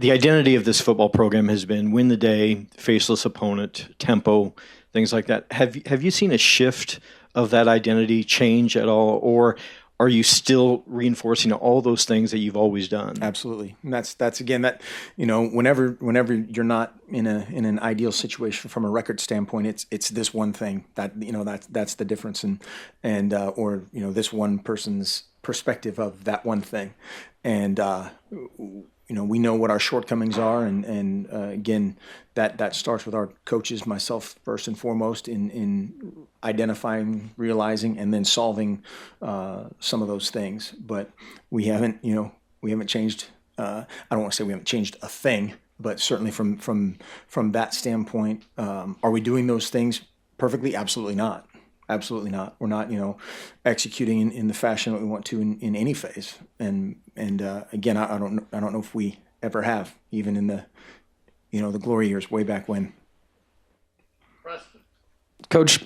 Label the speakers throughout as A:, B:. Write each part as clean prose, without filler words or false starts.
A: the identity of this football program has been win the day, faceless opponent, tempo, things like that. Have you seen a shift of that identity change at all, or are you still reinforcing all those things that you've always done?
B: Absolutely. And that's again, that, whenever you're not in an ideal situation from a record standpoint, it's this one thing that, that's the difference, and or this one person's perspective of that one thing. And we know what our shortcomings are, and again, that starts with our coaches, myself first and foremost, in identifying, realizing, and then solving some of those things. But we haven't changed. I don't want to say we haven't changed a thing, but certainly from that standpoint, are we doing those things perfectly? Absolutely not. Absolutely not. We're not, executing in the fashion that we want to in any phase. And again, I don't know if we ever have, even in the, the glory years way back when.
C: Coach,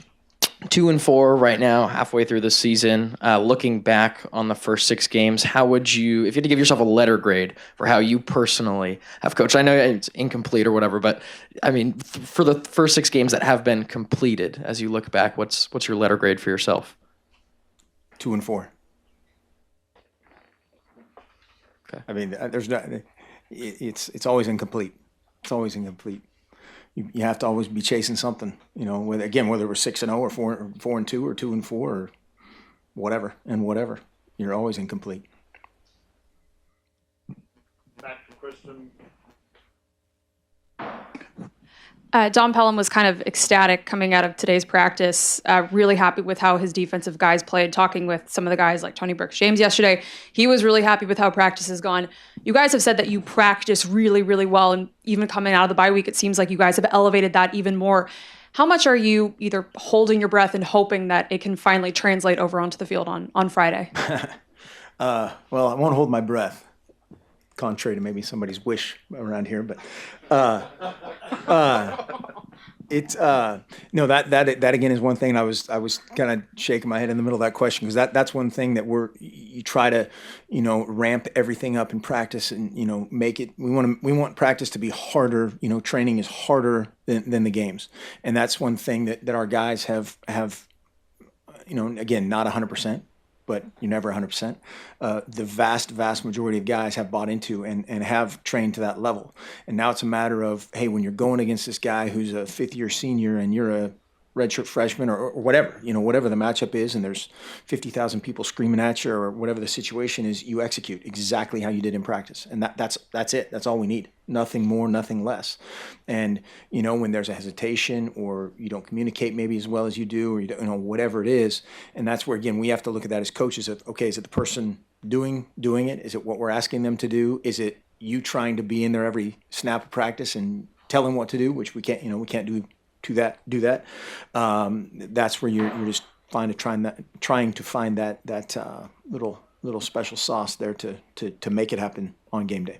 C: 2-4 right now, halfway through the season. Looking back on the first 6 games, how would you, if you had to give yourself a letter grade for how you personally have coached? I know it's incomplete or whatever, but I mean, for the first 6 games that have been completed, as you look back, what's your letter grade for yourself?
B: 2-4.
C: Okay.
B: I mean, there's not. It's always incomplete. It's always incomplete. You have to always be chasing something, whether we're 6-0 or 4-2 or 2-4 or whatever, you're always incomplete.
D: Back to Kristen.
E: Don Pelham was kind of ecstatic coming out of today's practice, really happy with how his defensive guys played. Talking with some of the guys like Tony Brooks-James yesterday, he was really happy with how practice has gone. You guys have said that you practice really, really well, and even coming out of the bye week, it seems like you guys have elevated that even more. How much are you either holding your breath and hoping that it can finally translate over onto the field on Friday?
B: Well, I won't hold my breath, contrary to maybe somebody's wish around here, but it's no, that again is one thing. I was kind of shaking my head in the middle of that question, because that's one thing that you try to ramp everything up in practice, and make it. We want practice to be harder. Training is harder than the games, and that's one thing that our guys have again, not 100%. But you're never 100%. The vast majority of guys have bought into and have trained to that level. And now it's a matter of, hey, when you're going against this guy who's a 5th-year senior and you're a redshirt freshman or whatever, whatever the matchup is, and there's 50,000 people screaming at you or whatever the situation is, you execute exactly how you did in practice. And that's it. That's all we need. Nothing more, nothing less. And, when there's a hesitation or you don't communicate maybe as well as you do, or you don't, whatever it is, and that's where, again, we have to look at that as coaches of, okay, is it the person doing it? Is it what we're asking them to do? Is it you trying to be in there every snap of practice and tell them what to do, which we can't do that. That's where you're just trying to find that little special sauce there to make it happen on game day.